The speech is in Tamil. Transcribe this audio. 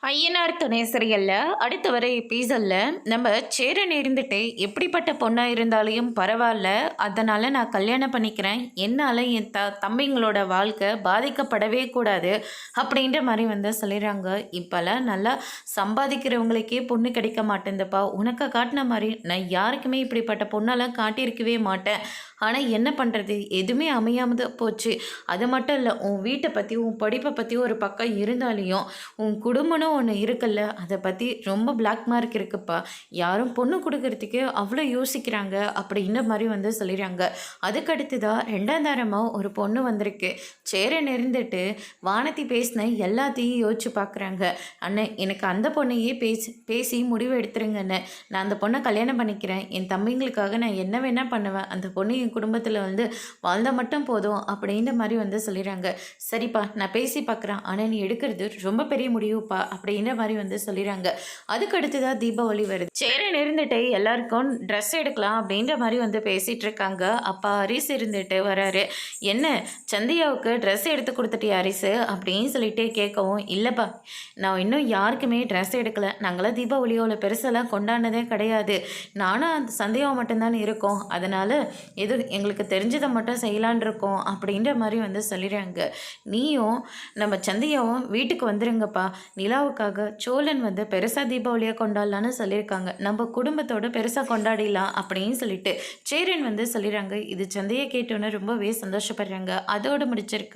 ஐயனார் துணை சீரியல்ல அடுத்து வர எபிசோட்ல நம்ம சேரன் இருந்துட்டு எப்படிப்பட்ட பொண்ணா இருந்தாலையும் பரவாயில்ல, அதனால நான் கல்யாணம் பண்ணிக்கிறேன், என்னால் என் தம்பிங்களோட வாழ்க்கை பாதிக்கப்படவே கூடாது அப்படின்ற மாதிரி சொல்லிடுறாங்க. இப்போல்லாம் நல்லா சம்பாதிக்கிறவங்களுக்கே பொண்ணு கிடைக்க மாட்டேங்குதுப்பா, உனக்கு காட்டின மாதிரி நான் யாருக்குமே இப்படிப்பட்ட பொண்ணெல்லாம் காட்டியிருக்கவே மாட்டேன். ஆனால் என்ன பண்ணுறது, எதுவுமே அமையாமது போச்சு. அது மட்டும் இல்லை, உன் வீட்டை பற்றி உன் படிப்பை பற்றி ஒரு பக்கம் இருந்தாலையும் உன் குடும்பம்னு ஒன்று இருக்குல்ல, அதை பற்றி ரொம்ப பிளாக் மார்க் இருக்குப்பா. யாரும் பொண்ணு கொடுக்கறதுக்கு அவ்வளோ யோசிக்கிறாங்க அப்படின்ற மாதிரி சொல்லிடுறாங்க. அதுக்கடுத்து தான் ரெண்டாம் தாரமாக ஒரு பொண்ணு வந்திருக்கு. சேரன் இருந்துட்டு வானத்தி பேசின எல்லாத்தையும் யோசிச்சு பார்க்குறாங்க. அண்ணன், எனக்கு அந்த பொண்ணையே பேசி முடிவு எடுத்துருங்கண்ணே. நான் அந்த பொண்ணை கல்யாணம் பண்ணிக்கிறேன், என் தம்பிங்களுக்காக நான் என்ன வேணால் பண்ணுவேன், அந்த பொண்ணு என் குடும்பத்தில் வாழ்ந்தால் மட்டும் போதும் அப்படின்ற மாதிரி சொல்லிடுறாங்க. சரிப்பா, நான் பேசி பார்க்குறேன், ஆனால் நீ எடுக்கிறது ரொம்ப பெரிய முடிவுப்பா அப்படின்ற மாதிரி சொல்லிடுறாங்க. அதுக்கு அடுத்துதான் தீபாவளி வருது. சேரன் இருந்துட்டு எல்லாருக்கும் ட்ரெஸ் எடுக்கலாம் அப்படின்ற மாதிரி பேசிகிட்டு இருக்காங்க. அப்பா ஹரிஸ் இருந்துட்டு வராரு. என்ன சந்தியாவுக்கு ட்ரெஸ் எடுத்து கொடுத்துட்டியா ஹரிஸ் அப்படின்னு சொல்லிட்டு கேட்கவும், இல்லைப்பா நான் இன்னும் யாருக்குமே ட்ரெஸ் எடுக்கலை, நாங்களாம் தீபாவளியோட பெருசெல்லாம் கொண்டாடினதே கிடையாது, நானும் அந்த சந்தியாவை மட்டும்தான் இருக்கோம், அதனால் எது எங்களுக்கு தெரிஞ்சதை மட்டும் செய்யலான் இருக்கோம் அப்படின்ற மாதிரி சொல்லிடுறாங்க. நீயும் நம்ம சந்தியாவும் வீட்டுக்கு வந்துருங்கப்பா, நிலாவுக்காக சோழன் பெருசாக தீபாவளியாக கொண்டாடலான்னு சொல்லியிருக்காங்க, நம்ம குடும்பத்தோட பெருசாக கொண்டாடிடலாம் அப்படின்னு சொல்லிட்டு சேரன் சொல்லிடுறாங்க. இது சந்தையை கேட்டோன்னே ரொம்பவே சந்தோஷப்படுறாங்க. அதோடு முடிச்சிருக்க.